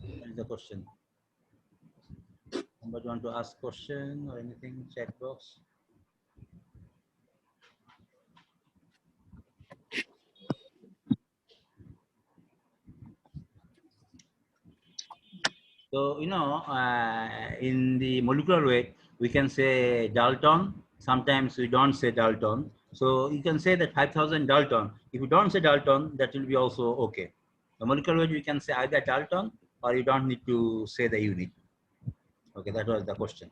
That is the question. Somebody want to ask question or anything? Chat box. So, in the molecular weight, we can say Dalton. Sometimes we don't say Dalton. So you can say that 5,000 Dalton. If you don't say Dalton, that will be also okay. The molecular weight, we can say either Dalton or you don't need to say the unit. Okay, that was the question.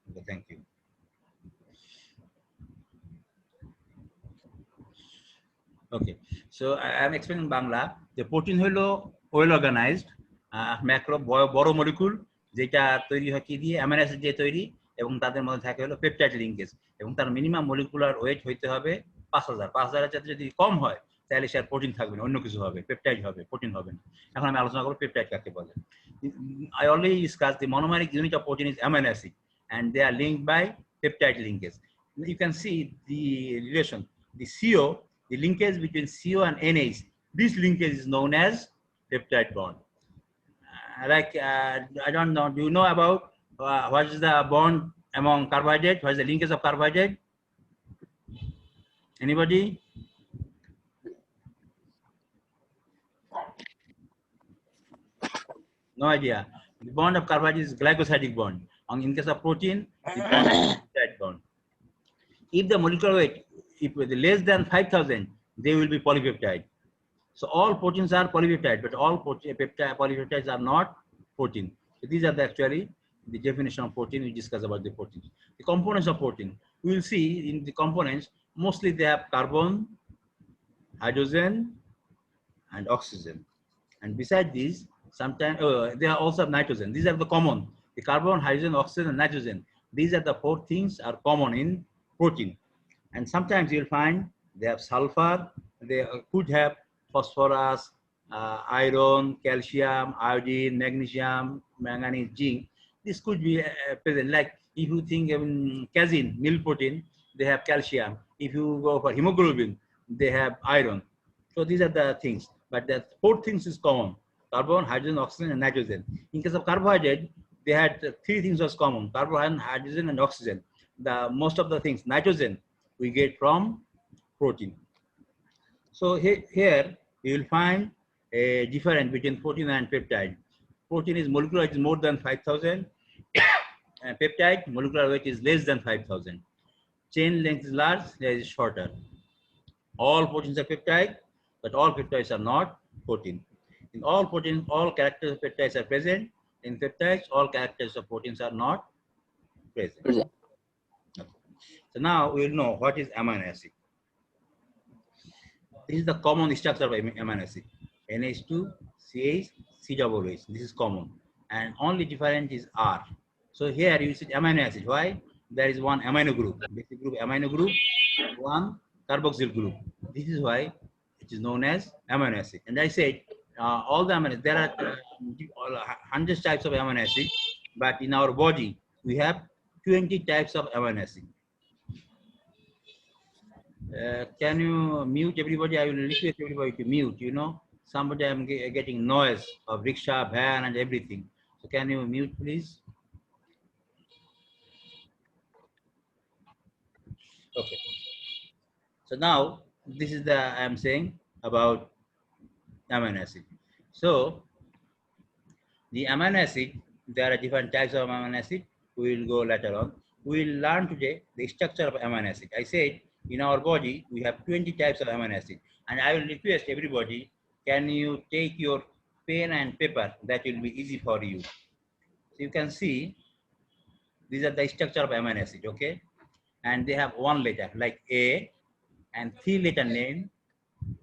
Okay, thank you. Okay, so I am explaining Bangla. The protein হলো well organized macro বড় molecule যেটা তৈরি হয় কি দিয়ে amino acid দিয়ে তৈরি এবং তাদের মধ্যে থাকে হলো পেপটাইড লিঙ্কেজ এবং তার মিনিমাম মলিকুলার ওয়েট হইতে হবে 5000 চাইতে যদি কম হয় তাহলে সে আর প্রোটিন থাকবে না অন্য কিছু হবে পেপটাইড হবে প্রোটিন হবে না এখন আমি আলোচনা করব পেপটাইড কাকে বলে I already discussed the monomeric unit of protein is amino acid and they are linked by peptide linkage. You can see the relation, the CO, the linkage between CO and NH. This linkage is known as peptide bond. I don't know, do you know about what is the bond among carbohydrate? What is the linkage of carbohydrate? Anybody? No idea. The bond of carbohydrate is glycosidic bond. In case of protein, the bond is peptide bond. If the molecular weight, if less than 5,000, they will be polypeptide. So all proteins are polypeptide, but all polypeptides are not protein. So these are actually the definition of protein. We discuss about the proteins. The components of protein. We will see in the components, mostly they have carbon, hydrogen, and oxygen. And beside these, sometimes they are also have nitrogen. These are the common. The carbon, hydrogen, oxygen, and nitrogen. These are the 4 things are common in protein. And sometimes you'll find they have sulfur, they could have phosphorus, iron, calcium, iodine, magnesium, manganese, zinc. This could be present. Like if you think casein, milk protein, they have calcium. If you go for hemoglobin, they have iron. So these are the things. But the 4 things is common: carbon, hydrogen, oxygen, and nitrogen. In case of carbohydrate, they had 3 things was common: carbon, hydrogen, and oxygen. The most of the things, nitrogen, we get from protein. So here you will find a difference between protein and peptide. Protein is molecular weight is more than 5,000. And peptide molecular weight is less than 5,000. Chain length is large, there is shorter. All proteins are peptide, but all peptides are not protein. In all proteins, all characters of peptides are present. In peptides, all characters of proteins are not present. Okay. So now we will know what is amino acid. This is the common structure of amino acid. NH2, CH, COOH. This is common. And only different is R. So here you see amino acid. Why? There is one amino group. Basic group, amino group, one carboxyl group. This is why it is known as amino acid. And I said all the amino acids, there are hundreds types of amino acid, but in our body we have 20 types of amino acid. Can you mute everybody? I will request everybody to mute. You know, somebody I'm getting noise of rickshaw, van, and everything. So can you mute, please? Okay. So now this is the I'm saying about amino acid. So the amino acid, there are different types of amino acid. We will go later on. We will learn today the structure of amino acid. I said in our body we have 20 types of amino acid, and I will request everybody, can you take your pen and paper? That will be easy for you. So you can see these are the structure of amino acid, okay? And they have 1 letter like A, and 3 letter name,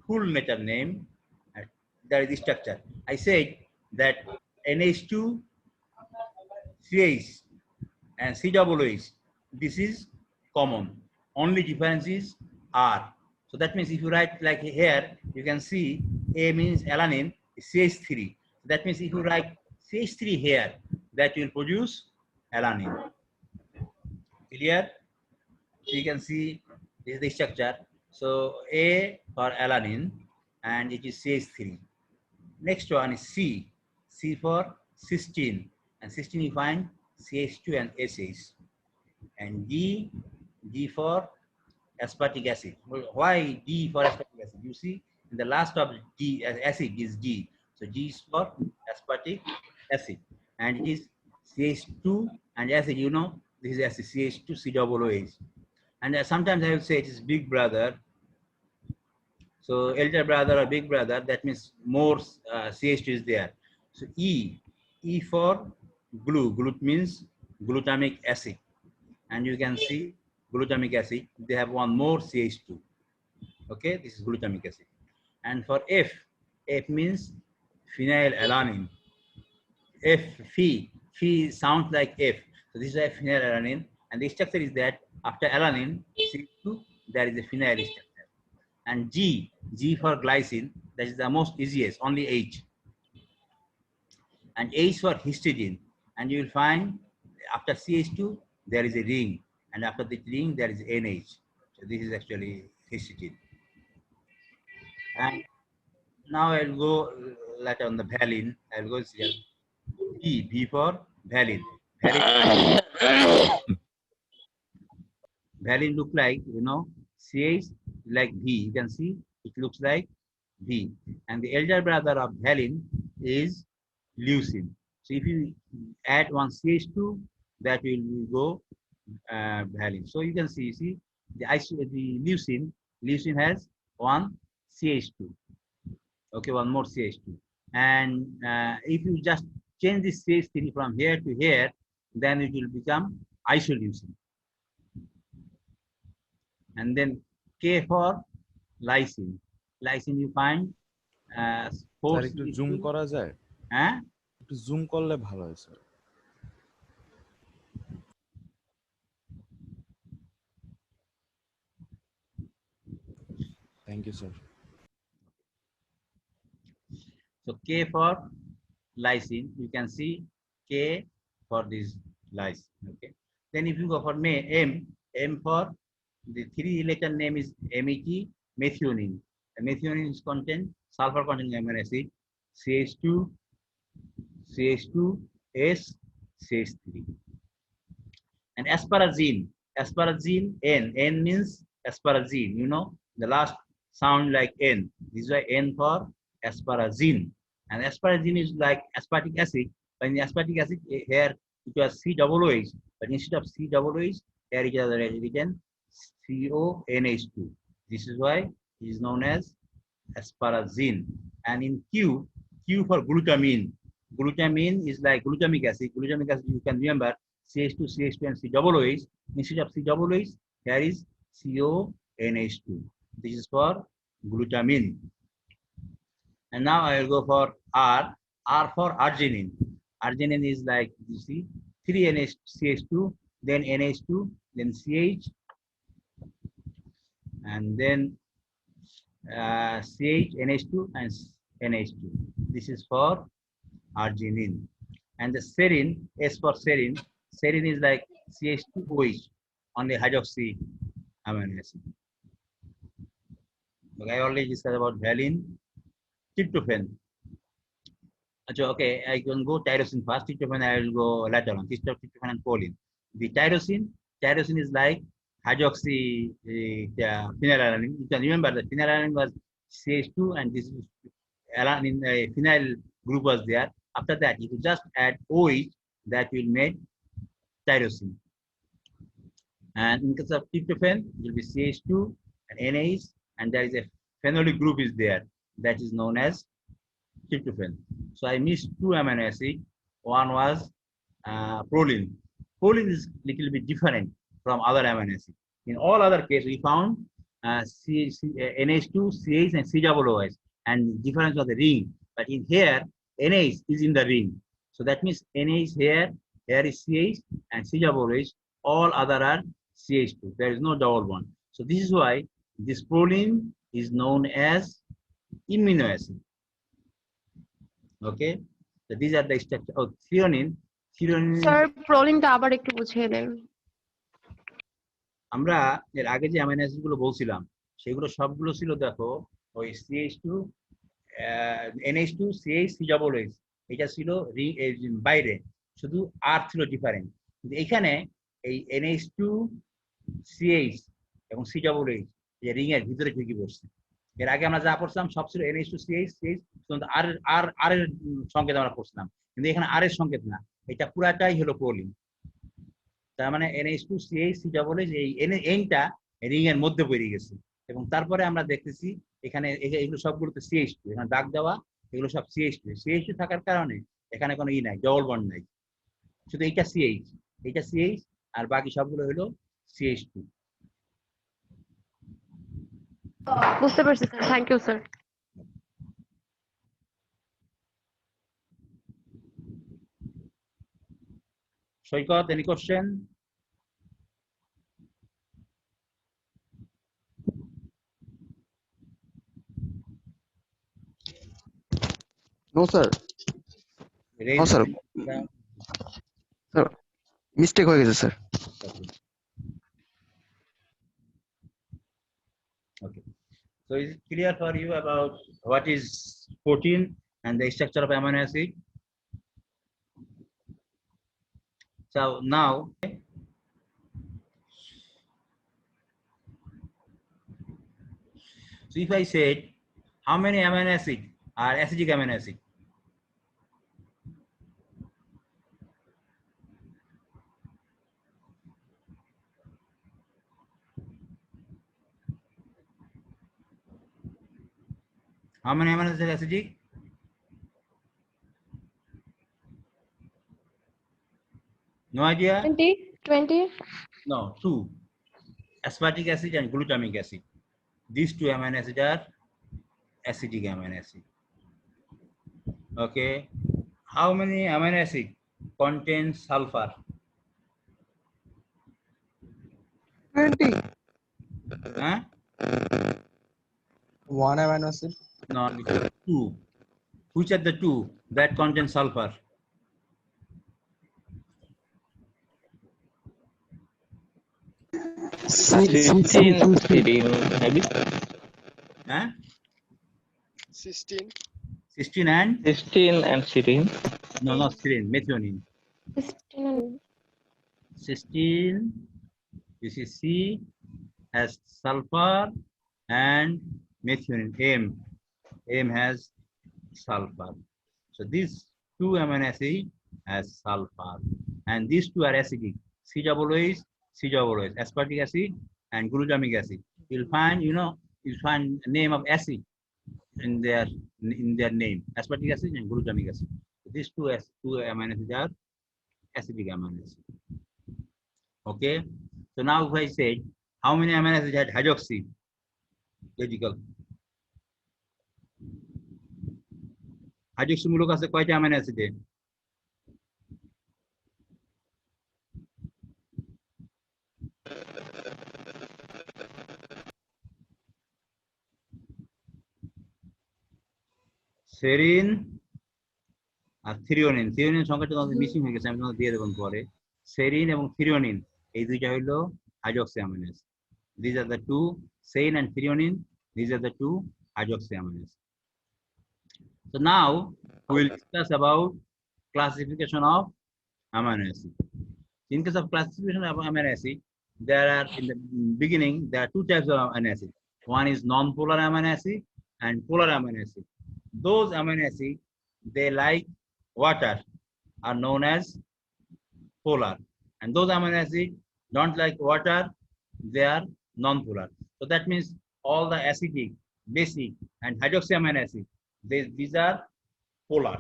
full letter name. And that is the structure. I said that NH2, CH, and COOH, this is common. Only difference is R. So that means if you write like here, you can see A means alanine, CH3. That means if you write CH3 here, that will produce alanine. Clear? So you can see this is the structure. So A for alanine, and it is CH3. Next one is C. C for cysteine, and cysteine you find CH2 and SH. And D for aspartic acid. Well, why D for aspartic acid? You see, in the last of D acid is D. So D is for aspartic acid, and it is CH2 and acid. You know, this is acid CH2 COOH. And sometimes I will say it is big brother. So elder brother or big brother, that means more CH2 is there. So E for glue. Glut means glutamic acid. And you can see glutamic acid, they have one more CH2. Okay, this is glutamic acid. And for F means phenylalanine. Phe sounds like F. So this is a phenylalanine. And the structure is that after alanine, CH2, there is a phenyl structure. And G for glycine, that is the most easiest, only H. And H for histidine. And you will find after CH2, there is a ring. And after the ring, there is NH. So this is actually histidine. And now I'll go later on the valine. I'll go here. V for valine. Valine look like, you know, CH like V. You can see it looks like V. And the elder brother of valine is lysine. So if you add one CH2, that will go valine. So you can see the lysine has one CH2. Okay, one more CH2. And if you just change this CH3 from here to here, then it will become isoleucine. And then K for lysine. Lysine you find sir একটু zoom করা যায়? হ্যাঁ, একটু zoom করলে ভালো হয় sir. Thank you, sir. So K for lysine, you can see K for this lysine. Okay. Then if you go for M for the three-letter name is MET, methionine. The methionine is contain sulfur-containing amino acid, CH2, S, CH3. And asparagine, N means asparagine. You know, the last sound like N. This is why N for asparagine. And asparagine is like aspartic acid. But in the aspartic acid, here it was COOH. But instead of COOH, here it is written CONH2. This is why it is known as asparagine. And in Q for glutamine. Glutamine is like glutamic acid. Glutamic acid, you can remember CH2 and COOH. Instead of COOH, here is CONH2. This is for glutamine. And now I will go for R for arginine. Arginine is like, you see, 3NH-CH2, then NH2, then CH, and then CH, NH2, and NH2. This is for arginine. And the serine, S for serine, serine is like CH2OH, only hydroxy amino acid. Okay, I already discussed about valine. Tryptophan. Okay, I can go tyrosine first. Tryptophan I will go later on. Tryptophan and choline. The tyrosine is like hydroxy phenylalanine. You can remember that phenylalanine was CH2 and this is alanine, phenyl group was there. After that, if you just add OH, that will make tyrosine. And in case of tryptophan, it will be CH2 and NH, and there is a phenolic group is there that is known as tryptophan. So I missed two amino acids. One was proline. Proline is a little bit different from other amino acids. In all other cases, we found NH2, CH, and COOH, and difference of the ring. But in here, NH is in the ring. So that means NH here is CH, and COOH, all other are CH2. There is no double bond. So this is why this proline is known as amino acid. Okay, so these are the structure of threonine. Sir, proline টা আবার একটু বুঝিয়ে দেন। আমরা এর আগে যে amino acid গুলো বলছিলাম সেগুলো সবগুলো ছিল দেখো ওই CH2 NH2 CH COOH এটা ছিল বাইরে, শুধু আর ছিল ডিফারেন্ট। কিন্তু এখানে এই NH2CH এবং COOH যে রিং এর ভিতরে ঢুকে পড়ছে। এর আগে আমরা যা পড়ছিলাম সব ছিল NH2CH, আর আর আর এর সংকেত আমরা পড়ছিলাম, কিন্তু এখানে আর এর সংকেত না, এটা পুরাটাই হলো প্রোলিন। তার মানে NH2CH COOH এই এনটা রিং এর মধ্যে পড়ে গেছে। এবং তারপরে আমরা দেখতেছি এখানে এগুলো সবগুলোতে CH2, এখানে দাগ দেওয়া এগুলো সব CH2 থাকার কারণে এখানে কোনো নাই, ডবল বন্ড নাই, শুধু এইটা CH আর বাকি সবগুলো হলো CH2। বুঝতে পারছি sir, thank you sir. Saikat, any question? No, sir. No, sir. Sir, mistake হয়ে গেছে, sir. Okay. So is it clear for you about what is protein and the structure of amino acid? So now, so if I said how many amino acid are acidic amino acid? How many amino acids are acidic? No idea? 20. No, 2. Aspartic acid and glutamic acid. These two amino acids are acidic amino acid. Okay. How many amino acid contain sulfur? 20. Huh? One amino acid. No, it's 2. Which are the 2 that contain sulfur? Cysteine, serine, maybe. Huh? Cysteine. Cysteine and? Cysteine and serine. No, not serine, methionine. Cysteine, you see C has sulfur and methionine, M has sulfur. So these two amino acids has sulfur, and these two are acidic. COOH, aspartic acid and glutamic acid. You'll find, you'll find name of acid in their name, aspartic acid and glutamic acid. So these two amino acids are acidic amino acids. Okay. So now if I said how many amino acids had hydroxy? Logical. হাইড্রোক্সিমূলক আছে কয়টা amino অ্যাসিডে? Serene আর threonine. Threonine সংখ্যাটা তোমাদের missing হয়ে গেছে, আমি তোমাদের দিয়ে দেবো পরে। সেরিন এবং থ্রিওনিন এই দুইটা হইলো hydroxy amino acid. These are the two, serine and threonine. These are the two hydroxy amino acids. So now we will discuss about classification of amino acid. In case of classification of amino acid, there are in the beginning there are two types of amino acid. One is non-polar amino acid and polar amino acid. Those amino acids they like water are known as polar, and those amino acids don't like water, they are non-polar. So that means all the acidic, basic, and hydroxy amino acid these are polar.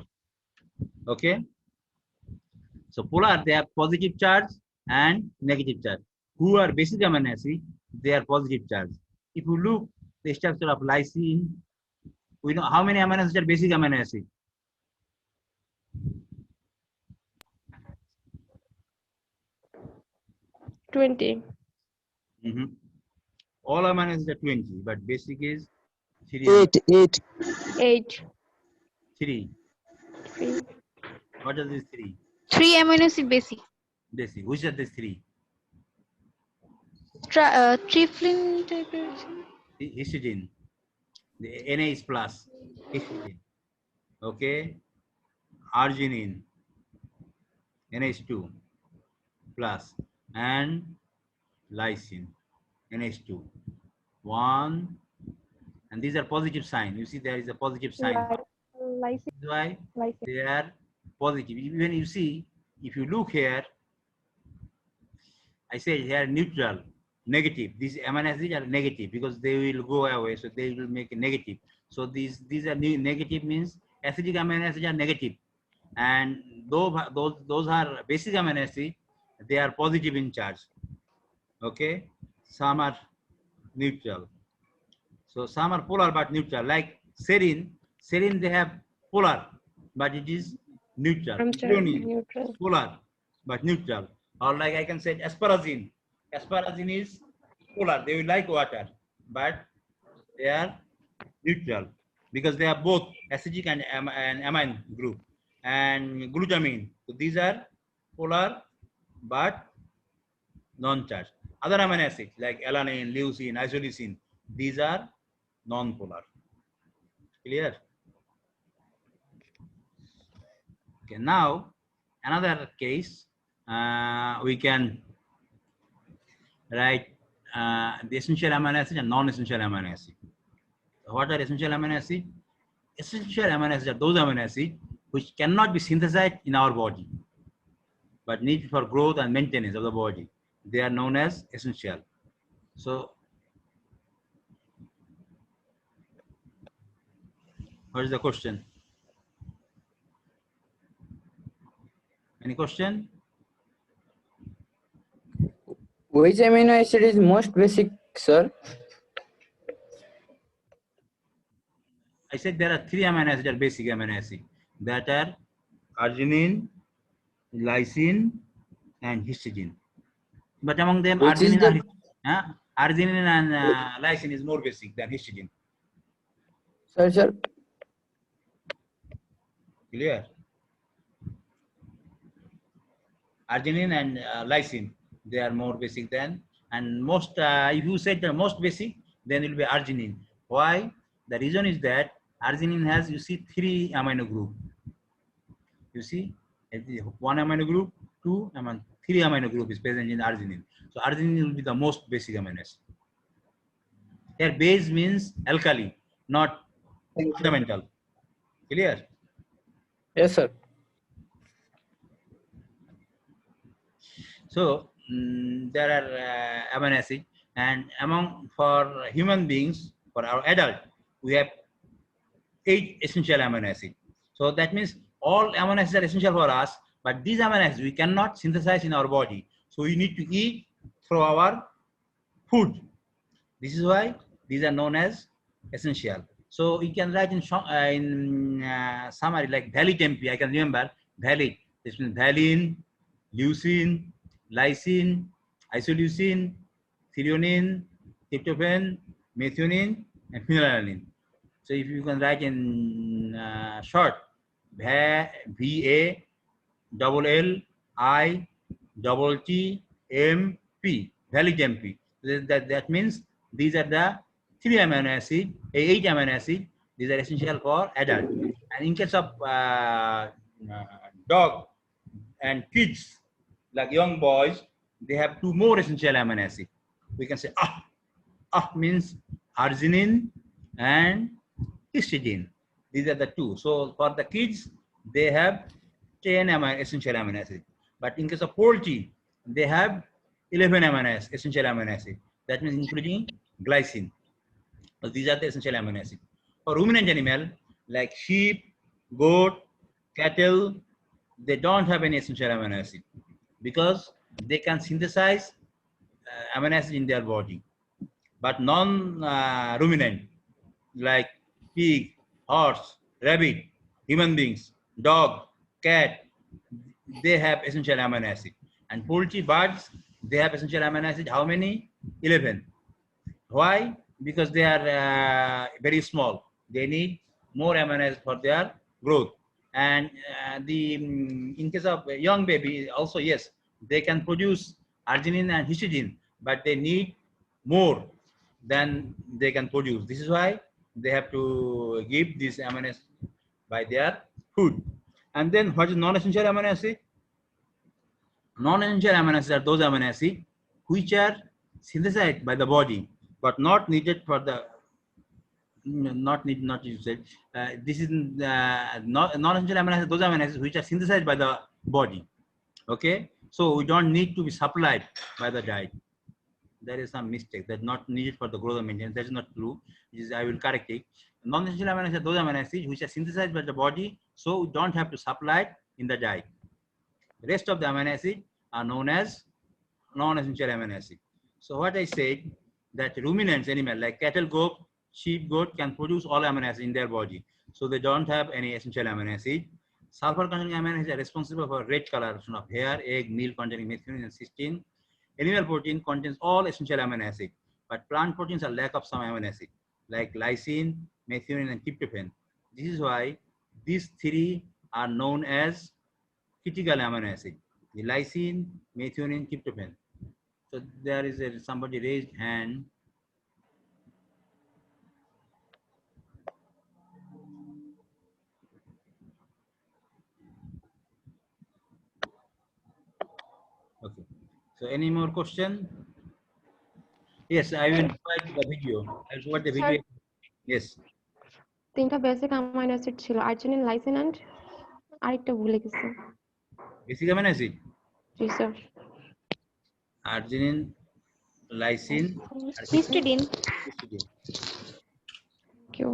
Okay. So polar, they have positive charge and negative charge. Who are basic amino acid, they are positive charge. If you look the structure of lysine, we know how many amino acids are basic amino acid. 20. All amino acids are 20, but basic is 3. 8. 3. 3. What are these 3? 3 amino acid basic. Basic. Which are these 3? Triflin type. Histidine. The Na is plus. Histidine. Okay. arginine, NH2 plus, and lysine, NH2. 1, and these are positive sign. You see there is a positive sign. Lysine. That's why Lysine. they are positive. Even you see, if you look here, I say here neutral, negative. These amino acids are negative because they will go away, so they will make a negative. So these are negative, means acidic amino acids are negative, and those are basic amino acids. They are positive in charge. Okay, some are neutral. So some are polar but neutral. Like serine they have polar, but it is neutral. Threonine, Neutral. polar but neutral. Or like I can say asparagine. Asparagine is polar. They will like water, but they are neutral because they are both acidic and amine group. And glutamine. So these are polar but non-charged. Other amino acids like alanine, leucine, isoleucine, these are non-polar. Clear? Okay, now another case, we can write the essential amino acid and non-essential amino acid. What are essential amino acid? Essential amino acids are those amino acids which cannot be synthesized in our body, but need for growth and maintenance of the body. They are known as essential. So, what is the question? Any question? Which amino acid is most basic, sir? I said there are 3 amino acids, are basic amino acids, that are arginine, lysine, and histidine. But among them, Which is arginine, the arginine and lysine is more basic than histidine. sir? Clear? Arginine and lysine, they are more basic than, and most, if you said the most basic, then it will be arginine. Why? The reason is that arginine has, you see, 3 amino group. You see, 1 amino group, 2 amino, 3 amino group is present in arginine. So arginine will be the most basic amino acid. Here base means alkali, not fundamental. Clear? Yes, sir. So there are amino acid, and among, for human beings, for our adult, we have 8 essential amino acid. So that means all amino acids are essential for us, but these amino acids we cannot synthesize in our body. So we need to eat through our food. This is why these are known as essential. So you can write in summary like Valitempi. I can remember Valit. This means valine, leucine, lysine, isoleucine, threonine, tryptophan, methionine, and phenylalanine. So if you can write in short, VA, double L, I, double T, M, P, Valitempi. That means these are the 3 amino acid, 8 amino acid. These are essential for adult. And in case of dog and kids, like young boys, they have 2 more essential amino acid. We can say means arginine and histidine. These are the 2. So for the kids, they have 10 essential amino acid. But in case of poultry, they have 11 essential amino acid. That means including glycine. So these are the essential amino acid. For ruminant animal like sheep, goat, cattle, they don't have any essential amino acid because they can synthesize amino acid in their body. But non-ruminant like pig, horse, rabbit, human beings, dog, cat, they have essential amino acid. And poultry, birds, they have essential amino acid. How many? 11. Why? Because they are very small. They need more amino acid for their growth. And in case of a young baby, also yes, they can produce arginine and histidine, but they need more than they can produce. This is why they have to give these amino acids by their food. And then what is non-essential amino acid? Non-essential amino acids are those amino acids which are synthesized by the body but not needed for the not used. This is non-essential amino acids, those amino acids which are synthesized by the body. Okay, so we don't need to be supplied by the diet. There is some mistake that's not needed for the growth and maintenance. That is not true. I will correct it. Non-essential amino acids are those amino acids which are synthesized by the body, so we don't have to supply it in the diet. The rest of the amino acids are known as non-essential amino acids. So what I said, that ruminants animal like cattle, goat, sheep, goat can produce all amino acids in their body. So they don't have any essential amino acid. Sulfur-containing amino acids are responsible for red coloration of hair, egg, milk containing methionine and cysteine. Animal protein contains all essential amino acids, but plant proteins are lack of some amino acid like lysine, methionine and tryptophan. This is why these three are known as critical amino acid: the lysine, methionine, tryptophan. So there is somebody raised hand. Okay. So any more question? Yes, I will provide the video. I will provide the video. Yes. তিনটা basic amino acid ছিল, arginine, lysine and আরেকটা ভুলে গেছি। Basic amino acid: জি sir. arginine, lysine, Histidine. histidine. কিউ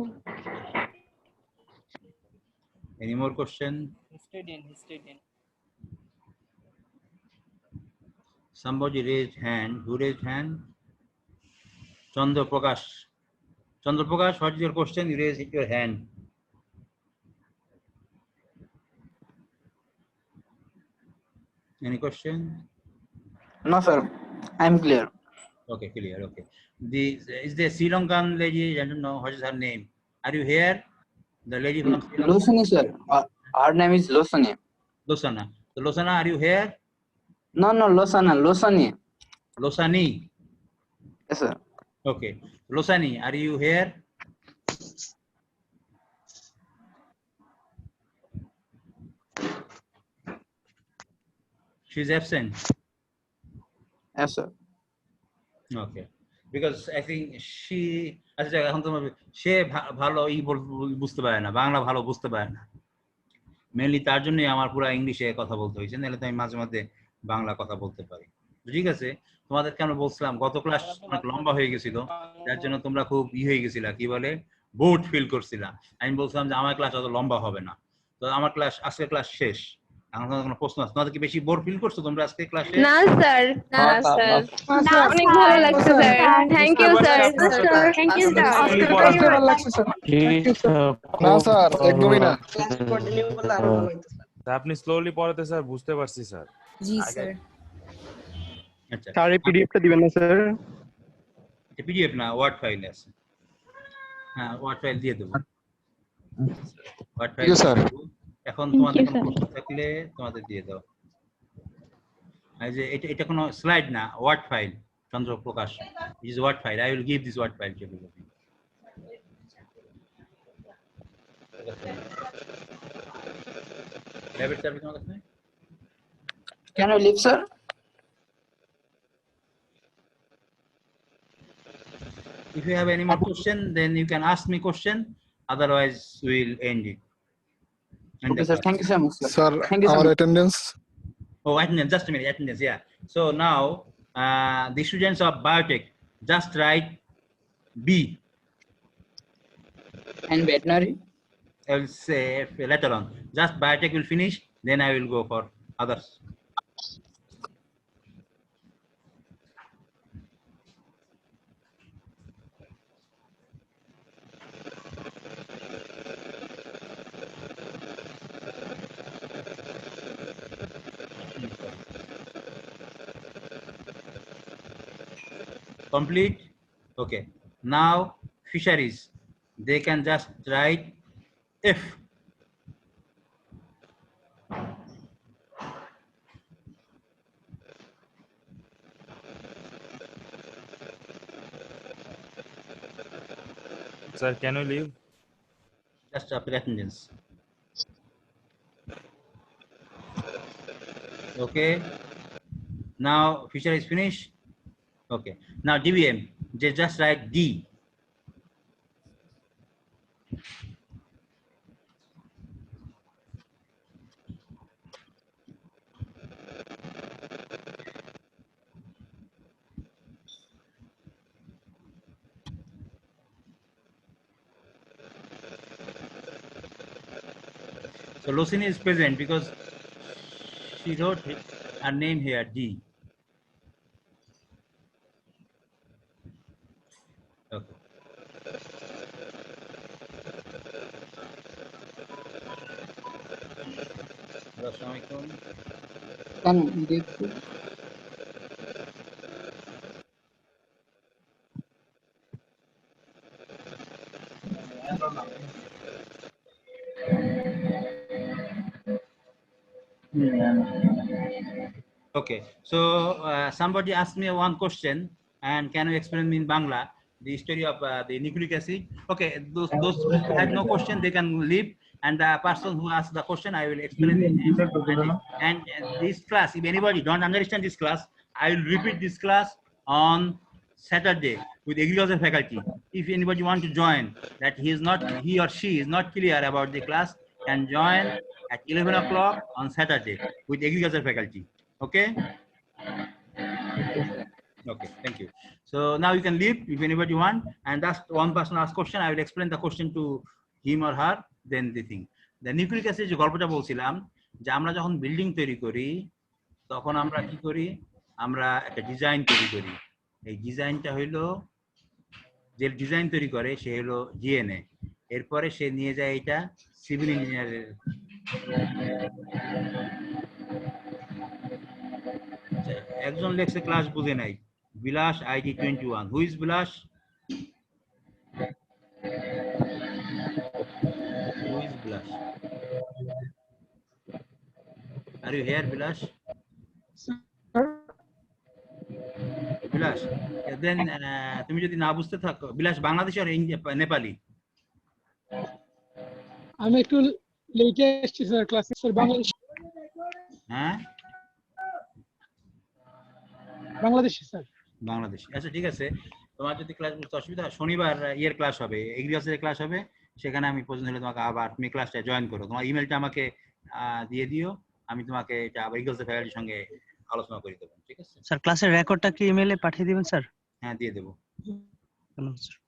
Any more question? Histidine. Somebody raised hand. Who raised hand? Chandra Prakash. Chandra Prakash, what is your question? You raise your hand. Any question? No, sir. I'm clear. Okay, clear. Okay. Is the Sri Lankan lady? I don't know what is her name. Are you here? The lady from Sri Lanka. Losani, sir. Her name is Losani. Losana. So Losana, are you here? No, Losana. Losani. Losani. Yes, sir. Okay. Losani, are you here? She's absent. Yes, sir. Okay. Because I think she, আচ্ছা এখন তোমার সে ভালো বুঝতে পারে না, বাংলা ভালো বুঝতে পারে না। মেনলি তার জন্যই আমার পুরো ইংলিশে কথা বলতে হয়েছে, নাহলে তো আমি মাঝে মাঝে বাংলা কথা বলতে পারি। ঠিক আছে, তোমাদেরকে আমরা বলছিলাম গত ক্লাস অনেক লম্বা হয়ে গেছিল, যার জন্য তোমরা খুব হয়ে গেছিলা, কি বলে, বোর্ড ফিল করছিলা। আমি বলছিলাম যে আমার ক্লাস অত লম্বা হবে না, তো আমার ক্লাস আজকে ক্লাস শেষ। এখন কোনো প্রশ্ন আছে? তোমাদের কি বেশি বোর ফিল করছো তোমরা আজকে ক্লাসে? না স্যার, না স্যার, অনেক ভালো লাগছে sir. Thank you sir, thank you sir. ভালো লাগছে স্যার। না স্যার, একদমই না। আপনি স্লোলি পড়াতে স্যার, বুঝতে পারছি স্যার। জি স্যার। আচ্ছা, স্যার এই পিডিএফটা দিবেন না স্যার? এটা পিডিএফ না, ওয়ার্ড ফাইল আছে। হ্যাঁ, ওয়ার্ড ফাইল দিয়ে দেবো। Word file sir. এখন তোমাদের কোনো প্রশ্ন থাকলে তোমাদের দিয়ে দাও। এই যে এটা কোনো স্লাইড না, word file. Chandra Prakash, is word file. I will give this word file to everybody. ল্যাবের চাবি তোমার কাছে? Can I leave, sir? If you have any more question, then you can ask me question. Otherwise, we'll end it. Okay, sir. Thank you so much, sir. Sir Thank you so আমার much. Attendance. Oh, attendance, just a minute, attendance, yeah. So now, the students of biotech, just write B. And veterinary? I will say later on. Just biotech will finish, then I will go for others. Complete. Okay. Now fisheries, they can just write F. Sir, can you leave? Just after attendance. Okay. Now feature is finished. Okay. Now DBM, just write D. So lysine is present because she wrote her name here, D. Okay. Assalamualaikum. Okay, so somebody asked me one question, and can you explain me in Bangla the story of the nucleic acid? Okay, those who had no question, they can leave, and the person who asked the question, I will explain it. And this class, if anybody don't understand this class, I will repeat this class on Saturday with agriculture faculty. If anybody want to join, that he or she is not clear about the class, can join at 11 o'clock on Saturday with agriculture faculty. Okay. Okay, thank you. So now you can leave if anybody want, and that's one person ask question. I will explain the question to him or her. Then the thing. The nucleic acid যে গল্পটা বলছিলাম যে আমরা যখন building তৈরি করি তখন আমরা কি করি, আমরা একটা ডিজাইন তৈরি করি। এই ডিজাইনটা হইলো যে ডিজাইন তৈরি করে সে হলো জিএনএ, এরপরে সে নিয়ে যায় এটা সিভিল ইঞ্জিনিয়ারের। একজন লেখছে ক্লাস বুঝে নাই, বিলাস ID 21। Who is Vilas? Who is Bilash? Are you here, Bilash? Bilash, then তুমি যদি না বুঝতে থাকো, বিলাস বাংলাদেশি আর নেপালি? আমি একটু লেটে এসেছি স্যার ক্লাসে, স্যার বাংলাদেশ। হ্যাঁ, বাংলাদেশি স্যার। বাংলাদেশি, আচ্ছা ঠিক আছে। তোমার যদি ক্লাস বুঝতে অসুবিধা, শনিবার ইয়ের ক্লাস হবে, এগ্রিকালচারের ক্লাস হবে, সেখানে আমি পছন্দ হলে তোমাকে আবার তুমি ক্লাসটা জয়েন করো। তোমার ইমেলটা আমাকে দিয়ে দিও, আমি তোমাকে এটা আবার এগ্রিকালচার ফ্যাকাল্টির সঙ্গে আলোচনা করে দেবো। ঠিক আছে স্যার, ক্লাসের রেকর্ডটা কি ইমেলে পাঠিয়ে দিবেন স্যার? হ্যাঁ, দিয়ে দেবো। ধন্যবাদ স্যার।